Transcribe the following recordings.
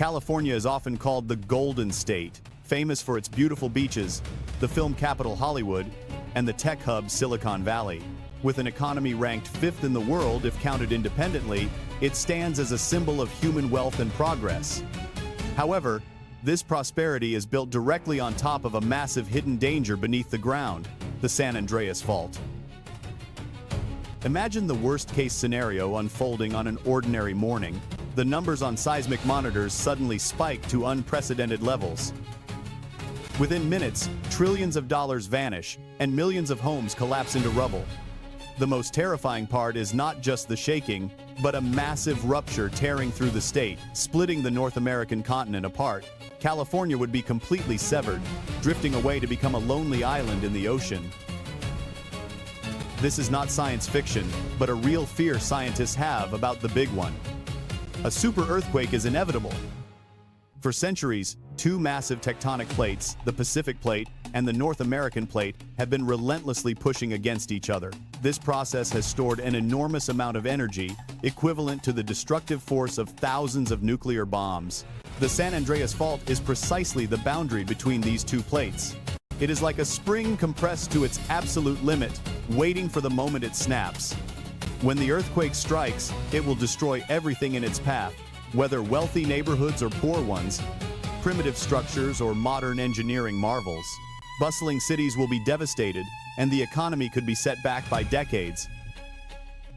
California is often called the Golden State, famous for its beautiful beaches, the film capital Hollywood, and the tech hub Silicon Valley. With an economy ranked fifth in the world if counted independently, it stands as a symbol of human wealth and progress. However, this prosperity is built directly on top of a massive hidden danger beneath the ground, the San Andreas Fault. Imagine the worst-case scenario unfolding on an ordinary morning. The numbers on seismic monitors suddenly spike to unprecedented levels. Within minutes, trillions of dollars vanish, and millions of homes collapse into rubble. The most terrifying part is not just the shaking, but a massive rupture tearing through the state, splitting the North American continent apart. California would be completely severed, drifting away to become a lonely island in the ocean. This is not science fiction, but a real fear scientists have about the big one. A super earthquake is inevitable. For centuries, two massive tectonic plates, the Pacific Plate and the North American Plate, have been relentlessly pushing against each other. This process has stored an enormous amount of energy, equivalent to the destructive force of thousands of nuclear bombs. The San Andreas Fault is precisely the boundary between these two plates. It is like a spring compressed to its absolute limit, waiting for the moment it snaps. When the earthquake strikes, it will destroy everything in its path, whether wealthy neighborhoods or poor ones, primitive structures or modern engineering marvels. Bustling cities will be devastated, and the economy could be set back by decades.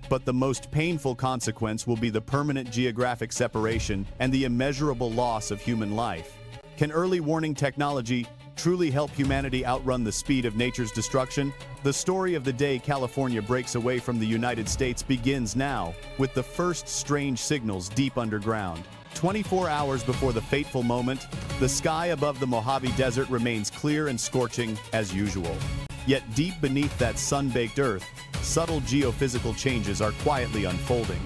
But the most painful consequence will be the permanent geographic separation and the immeasurable loss of human life. Can early warning technology truly help humanity outrun the speed of nature's destruction? The story of the day California breaks away from the United States begins now, with the first strange signals deep underground. 24 hours before the fateful moment, the sky above the Mojave Desert remains clear and scorching as usual. Yet deep beneath that sun-baked earth, subtle geophysical changes are quietly unfolding.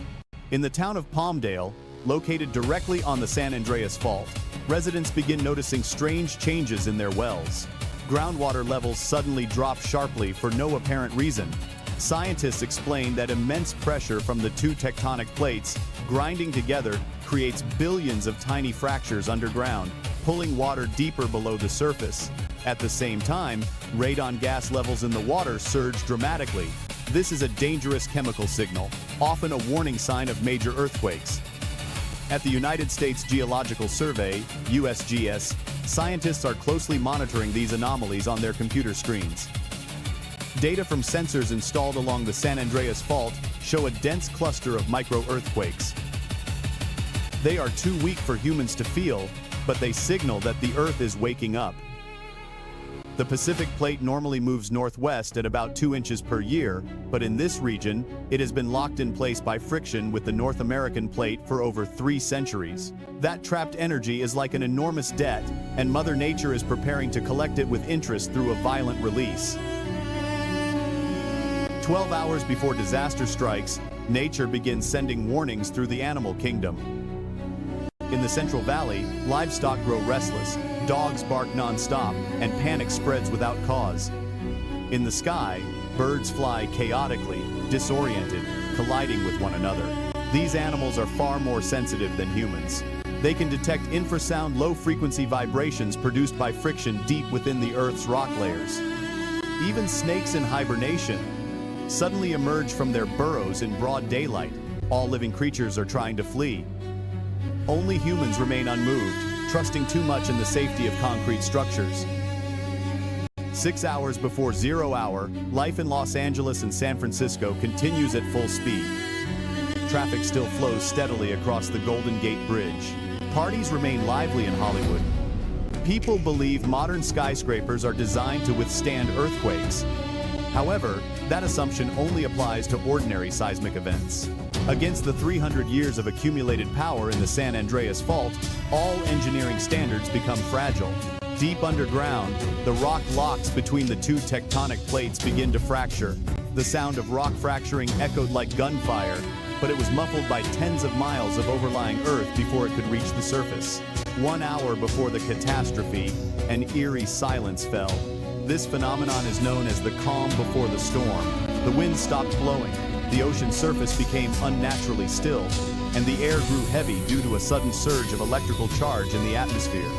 In the town of Palmdale, located directly on the San Andreas Fault, residents begin noticing strange changes in their wells. Groundwater levels suddenly drop sharply for no apparent reason. Scientists explain that immense pressure from the two tectonic plates grinding together creates billions of tiny fractures underground, pulling water deeper below the surface. At the same time, radon gas levels in the water surge dramatically. This is a dangerous chemical signal, often a warning sign of major earthquakes. At the United States Geological Survey, USGS, scientists are closely monitoring these anomalies on their computer screens. Data from sensors installed along the San Andreas Fault show a dense cluster of micro-earthquakes. They are too weak for humans to feel, but they signal that the Earth is waking up. The Pacific Plate normally moves northwest at about 2 inches per year, but in this region, it has been locked in place by friction with the North American Plate for over 3 centuries. That trapped energy is like an enormous debt, and Mother Nature is preparing to collect it with interest through a violent release. 12 hours before disaster strikes, nature begins sending warnings through the animal kingdom. In the Central Valley, livestock grow restless, dogs bark non-stop, and panic spreads without cause. In the sky, birds fly chaotically, disoriented, colliding with one another. These animals are far more sensitive than humans. They can detect infrasound low-frequency vibrations produced by friction deep within the Earth's rock layers. Even snakes in hibernation suddenly emerge from their burrows in broad daylight. All living creatures are trying to flee. Only humans remain unmoved, trusting too much in the safety of concrete structures. 6 hours before 0 hour, life in Los Angeles and San Francisco continues at full speed. Traffic still flows steadily across the Golden Gate Bridge. Parties remain lively in Hollywood. People believe modern skyscrapers are designed to withstand earthquakes. However, that assumption only applies to ordinary seismic events. Against the 300 years of accumulated power in the San Andreas Fault, all engineering standards become fragile. Deep underground, the rock locks between the two tectonic plates begin to fracture. The sound of rock fracturing echoed like gunfire, but it was muffled by tens of miles of overlying earth before it could reach the surface. 1 hour before the catastrophe, an eerie silence fell. This phenomenon is known as the calm before the storm. The wind stopped blowing, the ocean surface became unnaturally still, and the air grew heavy due to a sudden surge of electrical charge in the atmosphere.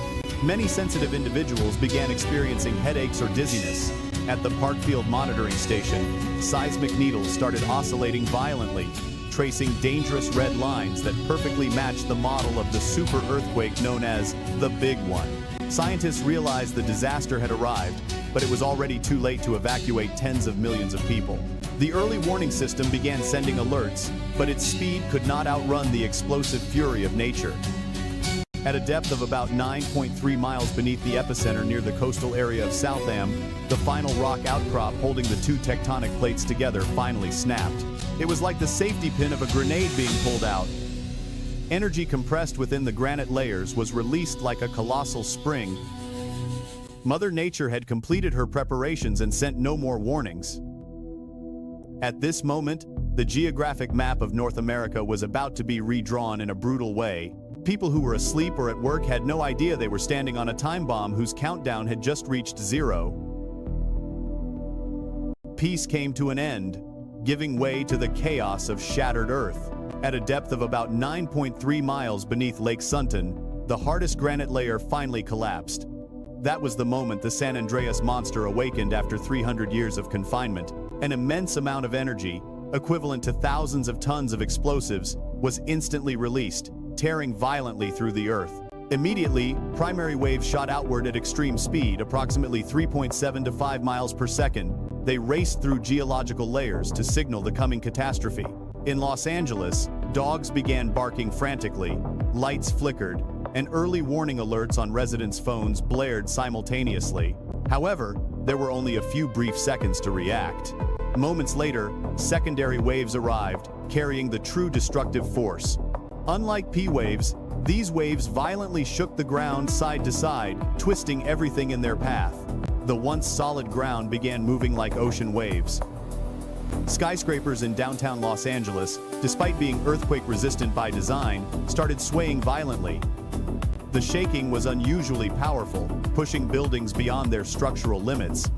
Many sensitive individuals began experiencing headaches or dizziness. At the Parkfield monitoring station, seismic needles started oscillating violently, tracing dangerous red lines that perfectly matched the model of the super earthquake known as the Big One. Scientists realized the disaster had arrived, but it was already too late to evacuate tens of millions of people. The early warning system began sending alerts, but its speed could not outrun the explosive fury of nature. At a depth of about 9.3 miles beneath the epicenter near the coastal area of Southam, the final rock outcrop holding the two tectonic plates together finally snapped. It was like the safety pin of a grenade being pulled out. Energy compressed within the granite layers was released like a colossal spring. Mother Nature had completed her preparations and sent no more warnings. At this moment, the geographic map of North America was about to be redrawn in a brutal way. People who were asleep or at work had no idea they were standing on a time bomb whose countdown had just reached 0. Peace came to an end, giving way to the chaos of shattered Earth. At a depth of about 9.3 miles beneath Lake Sunton, the hardest granite layer finally collapsed. That was the moment the San Andreas monster awakened after 300 years of confinement. An immense amount of energy, equivalent to thousands of tons of explosives, was instantly released, tearing violently through the Earth. Immediately, primary waves shot outward at extreme speed, approximately 3.7 to 5 miles per second. They raced through geological layers to signal the coming catastrophe. In Los Angeles, dogs began barking frantically, lights flickered, and early warning alerts on residents' phones blared simultaneously. However, there were only a few brief seconds to react. Moments later, secondary waves arrived, carrying the true destructive force. Unlike P waves, these waves violently shook the ground side to side, twisting everything in their path. The once solid ground began moving like ocean waves. Skyscrapers in downtown Los Angeles, despite being earthquake-resistant by design, started swaying violently. The shaking was unusually powerful, pushing buildings beyond their structural limits.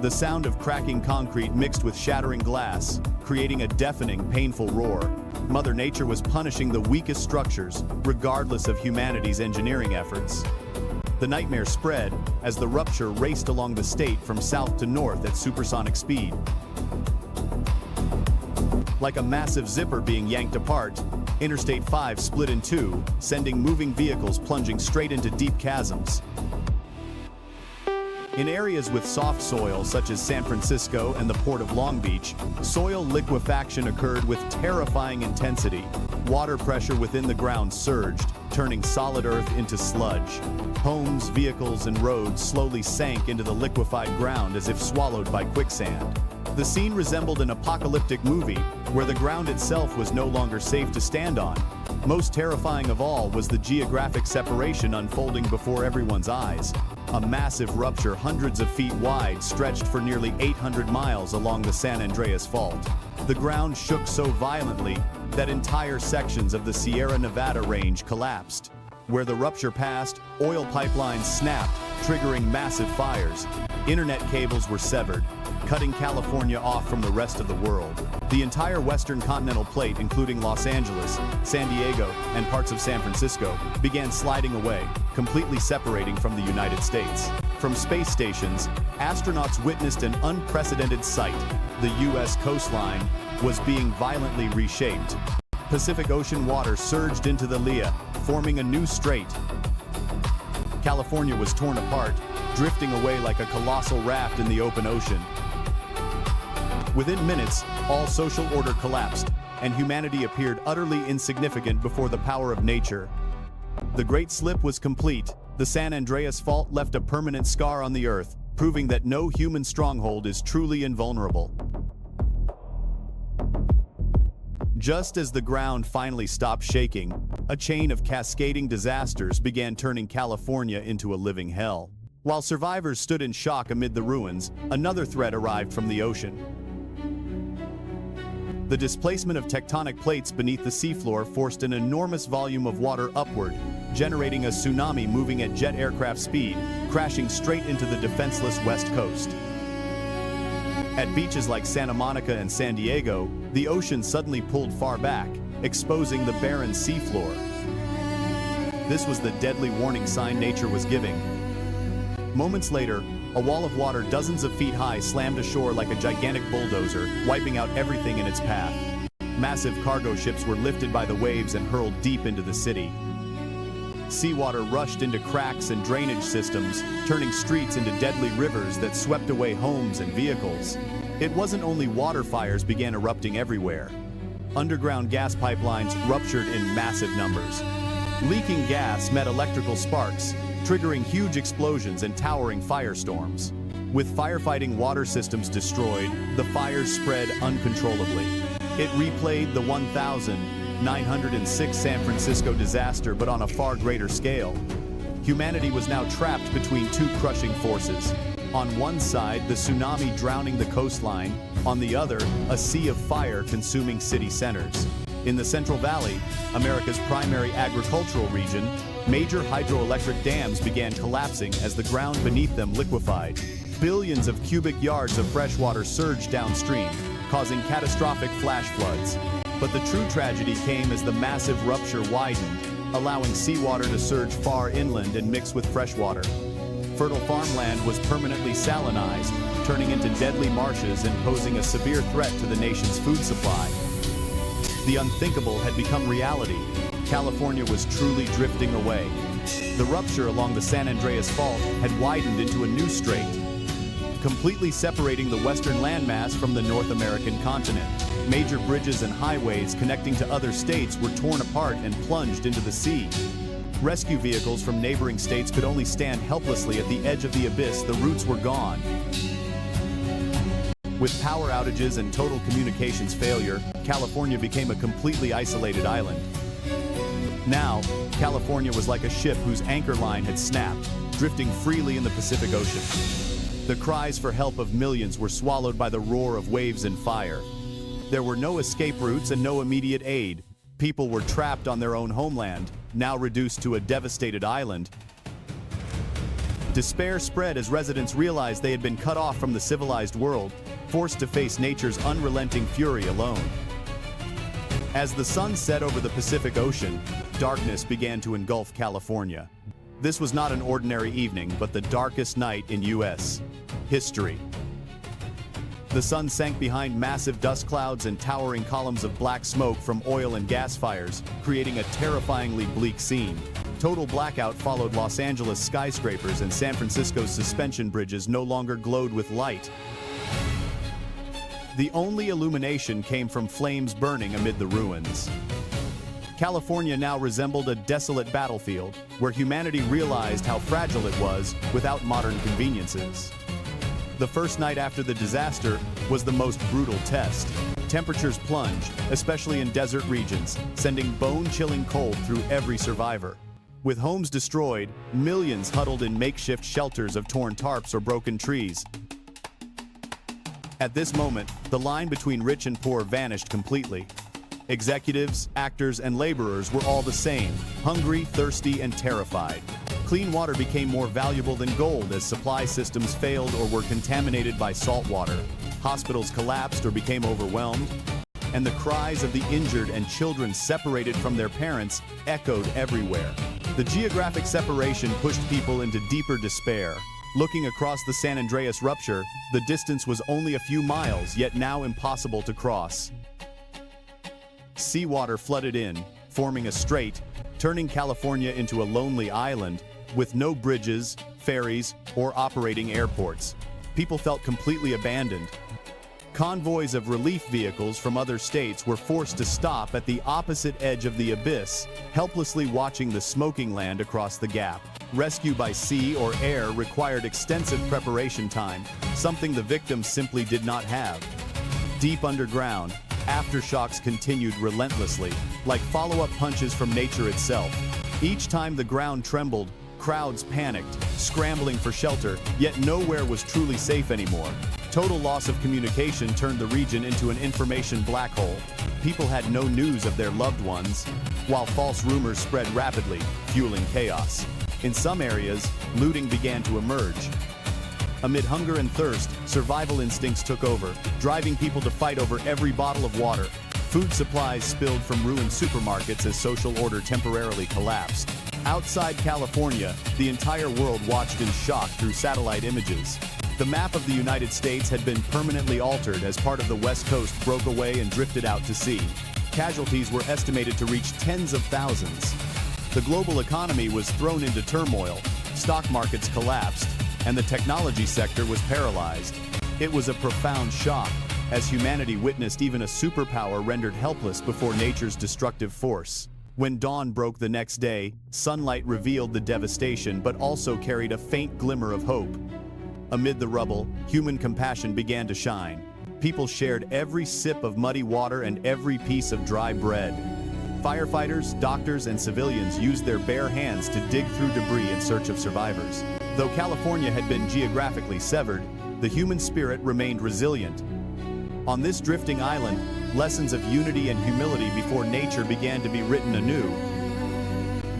The sound of cracking concrete mixed with shattering glass, creating a deafening, painful roar. Mother Nature was punishing the weakest structures, regardless of humanity's engineering efforts. The nightmare spread as the rupture raced along the state from south to north at supersonic speed. Like a massive zipper being yanked apart, Interstate 5 split in two, sending moving vehicles plunging straight into deep chasms. In areas with soft soil such as San Francisco and the port of Long Beach, soil liquefaction occurred with terrifying intensity. Water pressure within the ground surged, turning solid earth into sludge. Homes, vehicles, and roads slowly sank into the liquefied ground as if swallowed by quicksand. The scene resembled an apocalyptic movie, where the ground itself was no longer safe to stand on. Most terrifying of all was the geographic separation unfolding before everyone's eyes. A massive rupture hundreds of feet wide stretched for nearly 800 miles along the San Andreas Fault. The ground shook so violently that entire sections of the Sierra Nevada range collapsed. Where the rupture passed, oil pipelines snapped, triggering massive fires. Internet cables were severed, cutting California off from the rest of the world. The entire western continental plate, including Los Angeles, San Diego, and parts of San Francisco, began sliding away, completely separating from the United States. From space stations, astronauts witnessed an unprecedented sight. The U.S. coastline was being violently reshaped. Pacific Ocean water surged into the Lea, forming a new strait. California was torn apart, drifting away like a colossal raft in the open ocean. Within minutes, all social order collapsed, and humanity appeared utterly insignificant before the power of nature. The Great Slip was complete. The San Andreas Fault left a permanent scar on the Earth, proving that no human stronghold is truly invulnerable. Just as the ground finally stopped shaking, a chain of cascading disasters began turning California into a living hell. While survivors stood in shock amid the ruins, another threat arrived from the ocean. The displacement of tectonic plates beneath the seafloor forced an enormous volume of water upward, generating a tsunami moving at jet aircraft speed, crashing straight into the defenseless West Coast. At beaches like Santa Monica and San Diego, the ocean suddenly pulled far back, exposing the barren seafloor. This was the deadly warning sign nature was giving. Moments later, a wall of water dozens of feet high slammed ashore like a gigantic bulldozer, wiping out everything in its path. Massive cargo ships were lifted by the waves and hurled deep into the city. Seawater rushed into cracks and drainage systems, turning streets into deadly rivers that swept away homes and vehicles. It wasn't only water fires began erupting everywhere. Underground gas pipelines ruptured in massive numbers. Leaking gas met electrical sparks, triggering huge explosions and towering firestorms. With firefighting water systems destroyed, the fires spread uncontrollably. It replayed the 1906 San Francisco disaster, but on a far greater scale. Humanity was now trapped between two crushing forces. On one side, the tsunami drowning the coastline. On the other, a sea of fire consuming city centers. In the Central Valley, America's primary agricultural region, major hydroelectric dams began collapsing as the ground beneath them liquefied. Billions of cubic yards of fresh water surged downstream, causing catastrophic flash floods. But the true tragedy came as the massive rupture widened, allowing seawater to surge far inland and mix with fresh water. Fertile farmland was permanently salinized, turning into deadly marshes and posing a severe threat to the nation's food supply. The unthinkable had become reality. California was truly drifting away. The rupture along the San Andreas Fault had widened into a new strait, completely separating the western landmass from the North American continent. Major bridges and highways connecting to other states were torn apart and plunged into the sea. Rescue vehicles from neighboring states could only stand helplessly at the edge of the abyss. The routes were gone. With power outages and total communications failure, California became a completely isolated island. Now, California was like a ship whose anchor line had snapped, drifting freely in the Pacific Ocean. The cries for help of millions were swallowed by the roar of waves and fire. There were no escape routes and no immediate aid. People were trapped on their own homeland, now reduced to a devastated island. Despair spread as residents realized they had been cut off from the civilized world, forced to face nature's unrelenting fury alone. As the sun set over the Pacific Ocean, darkness began to engulf California. This was not an ordinary evening, but the darkest night in U.S. history. The sun sank behind massive dust clouds and towering columns of black smoke from oil and gas fires, creating a terrifyingly bleak scene. Total blackout followed. Los Angeles skyscrapers and San Francisco's suspension bridges no longer glowed with light. The only illumination came from flames burning amid the ruins. California now resembled a desolate battlefield, where humanity realized how fragile it was without modern conveniences. The first night after the disaster was the most brutal test. Temperatures plunged, especially in desert regions, sending bone-chilling cold through every survivor. With homes destroyed, millions huddled in makeshift shelters of torn tarps or broken trees. At this moment, the line between rich and poor vanished completely. Executives, actors, and laborers were all the same, hungry, thirsty, and terrified. Clean water became more valuable than gold as supply systems failed or were contaminated by salt water. Hospitals collapsed or became overwhelmed, and the cries of the injured and children separated from their parents echoed everywhere. The geographic separation pushed people into deeper despair. Looking across the San Andreas rupture, the distance was only a few miles, yet now impossible to cross. Seawater flooded in, forming a strait, turning California into a lonely island with no bridges, ferries, or operating airports. People felt completely abandoned. Convoys of relief vehicles from other states were forced to stop at the opposite edge of the abyss, helplessly watching the smoking land across the gap. Rescue by sea or air required extensive preparation time, something the victims simply did not have. Deep underground, aftershocks continued relentlessly, like follow-up punches from nature itself. Each time the ground trembled, crowds panicked, scrambling for shelter, yet nowhere was truly safe anymore. Total loss of communication turned the region into an information black hole. People had no news of their loved ones, while false rumors spread rapidly, fueling chaos. In some areas, looting began to emerge. Amid hunger and thirst, survival instincts took over, driving people to fight over every bottle of water. Food supplies spilled from ruined supermarkets as social order temporarily collapsed. Outside California, the entire world watched in shock through satellite images. The map of the United States had been permanently altered as part of the West Coast broke away and drifted out to sea. Casualties were estimated to reach tens of thousands. The global economy was thrown into turmoil, stock markets collapsed, and the technology sector was paralyzed. It was a profound shock, as humanity witnessed even a superpower rendered helpless before nature's destructive force. When dawn broke the next day, sunlight revealed the devastation but also carried a faint glimmer of hope. Amid the rubble, human compassion began to shine. People shared every sip of muddy water and every piece of dry bread. Firefighters, doctors, and civilians used their bare hands to dig through debris in search of survivors. Though California had been geographically severed, the human spirit remained resilient. On this drifting island, lessons of unity and humility before nature began to be written anew.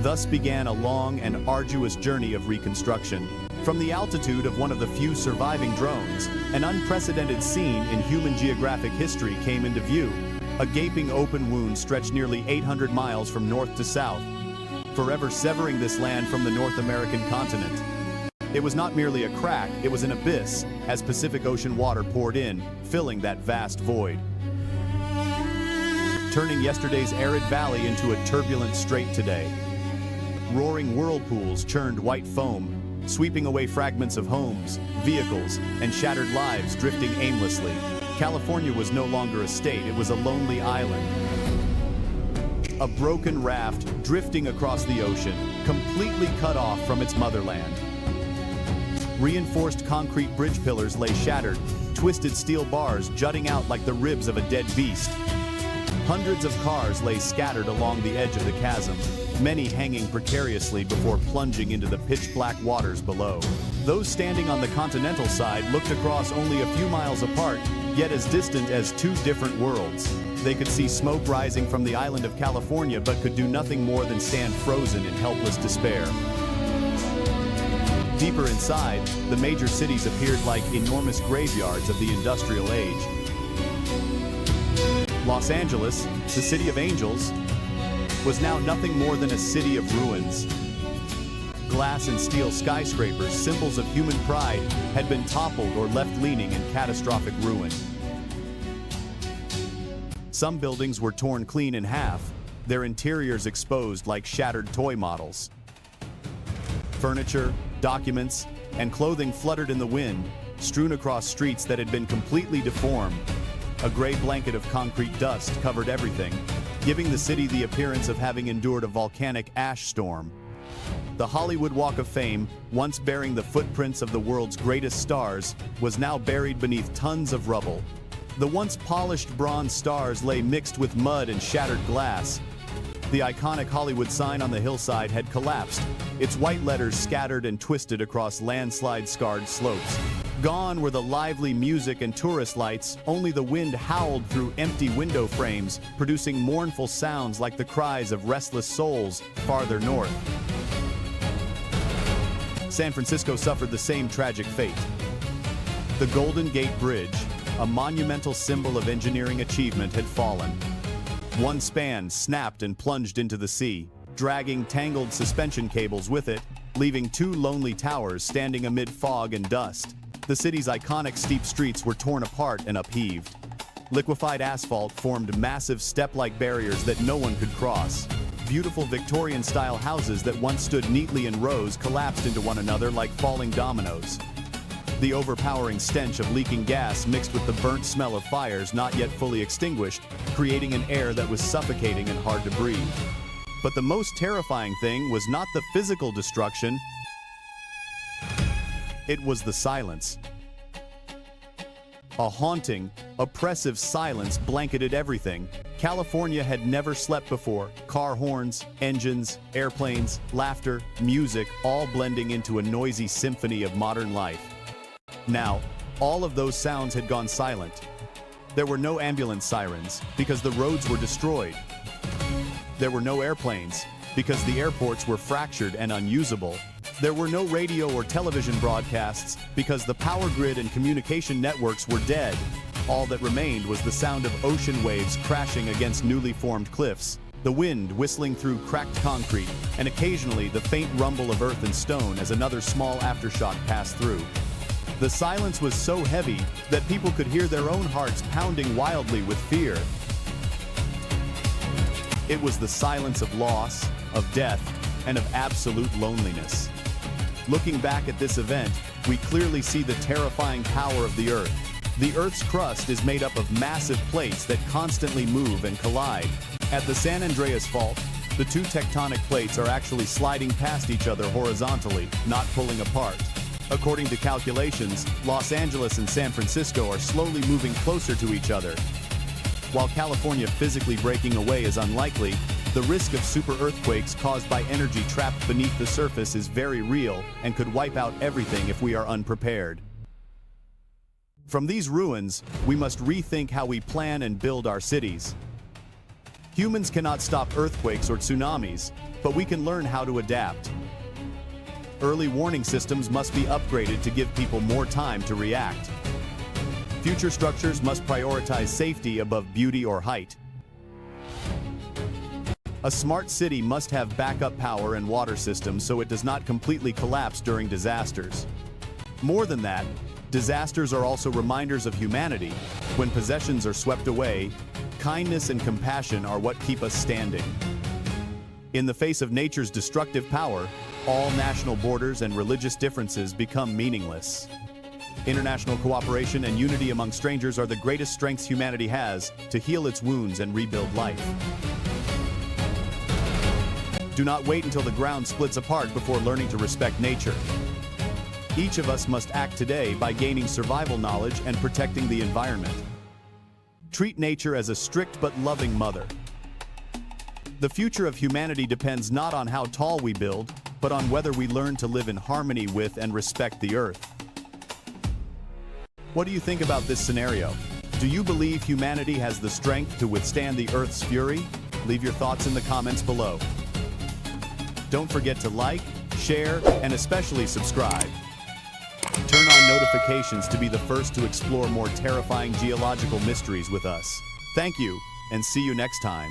Thus began a long and arduous journey of reconstruction. From the altitude of one of the few surviving drones, an unprecedented scene in human geographic history came into view. A gaping open wound stretched nearly 800 miles from north to south, forever severing this land from the North American continent. It was not merely a crack, it was an abyss, as Pacific Ocean water poured in, filling that vast void. Turning yesterday's arid valley into a turbulent strait today. Roaring whirlpools churned white foam, sweeping away fragments of homes, vehicles, and shattered lives drifting aimlessly. California was no longer a state, it was a lonely island. A broken raft drifting across the ocean, completely cut off from its motherland. Reinforced concrete bridge pillars lay shattered, twisted steel bars jutting out like the ribs of a dead beast. Hundreds of cars lay scattered along the edge of the chasm, many hanging precariously before plunging into the pitch-black waters below. Those standing on the continental side looked across only a few miles apart, yet as distant as two different worlds. They could see smoke rising from the island of California but could do nothing more than stand frozen in helpless despair. Deeper inside, the major cities appeared like enormous graveyards of the industrial age. Los Angeles, the city of angels, was now nothing more than a city of ruins. Glass and steel skyscrapers, symbols of human pride, had been toppled or left leaning in catastrophic ruin. Some buildings were torn clean in half, their interiors exposed like shattered toy models. Furniture, documents, and clothing fluttered in the wind, strewn across streets that had been completely deformed. A gray blanket of concrete dust covered everything, giving the city the appearance of having endured a volcanic ash storm. The Hollywood Walk of Fame, once bearing the footprints of the world's greatest stars, was now buried beneath tons of rubble. The once polished bronze stars lay mixed with mud and shattered glass. The iconic Hollywood sign on the hillside had collapsed, its white letters scattered and twisted across landslide-scarred slopes. Gone were the lively music and tourist lights, only the wind howled through empty window frames, producing mournful sounds like the cries of restless souls farther north. San Francisco suffered the same tragic fate. The Golden Gate Bridge, a monumental symbol of engineering achievement, had fallen. One span snapped and plunged into the sea, dragging tangled suspension cables with it, leaving two lonely towers standing amid fog and dust. The city's iconic steep streets were torn apart and upheaved. Liquefied asphalt formed massive step-like barriers that no one could cross. Beautiful Victorian-style houses that once stood neatly in rows collapsed into one another like falling dominoes. The overpowering stench of leaking gas mixed with the burnt smell of fires not yet fully extinguished, creating an air that was suffocating and hard to breathe. But the most terrifying thing was not the physical destruction, it was the silence. A haunting, oppressive silence blanketed everything. California had never slept before. Car horns, engines, airplanes, laughter, music, all blending into a noisy symphony of modern life. Now, all of those sounds had gone silent. There were no ambulance sirens because the roads were destroyed. There were no airplanes because the airports were fractured and unusable. There were no radio or television broadcasts because the power grid and communication networks were dead. All that remained was the sound of ocean waves crashing against newly formed cliffs, the wind whistling through cracked concrete, and occasionally the faint rumble of earth and stone as another small aftershock passed through. The silence was so heavy that people could hear their own hearts pounding wildly with fear. It was the silence of loss, of death, and of absolute loneliness. Looking back at this event, we clearly see the terrifying power of the Earth. The Earth's crust is made up of massive plates that constantly move and collide. At the San Andreas Fault, the two tectonic plates are actually sliding past each other horizontally, not pulling apart. According to calculations, Los Angeles and San Francisco are slowly moving closer to each other. While California physically breaking away is unlikely, the risk of super earthquakes caused by energy trapped beneath the surface is very real and could wipe out everything if we are unprepared. From these ruins, we must rethink how we plan and build our cities. Humans cannot stop earthquakes or tsunamis, but we can learn how to adapt. Early warning systems must be upgraded to give people more time to react. Future structures must prioritize safety above beauty or height. A smart city must have backup power and water systems so it does not completely collapse during disasters. More than that, disasters are also reminders of humanity. When possessions are swept away, kindness and compassion are what keep us standing. In the face of nature's destructive power, all national borders and religious differences become meaningless. International cooperation and unity among strangers are the greatest strengths humanity has to heal its wounds and rebuild life. Do not wait until the ground splits apart before learning to respect nature. Each of us must act today by gaining survival knowledge and protecting the environment. Treat nature as a strict but loving mother. The future of humanity depends not on how tall we build, but on whether we learn to live in harmony with and respect the earth. What do you think about this scenario? Do you believe humanity has the strength to withstand the Earth's fury? Leave your thoughts in the comments below. Don't forget to like, share, and especially subscribe. Turn on notifications to be the first to explore more terrifying geological mysteries with us. Thank you, and see you next time.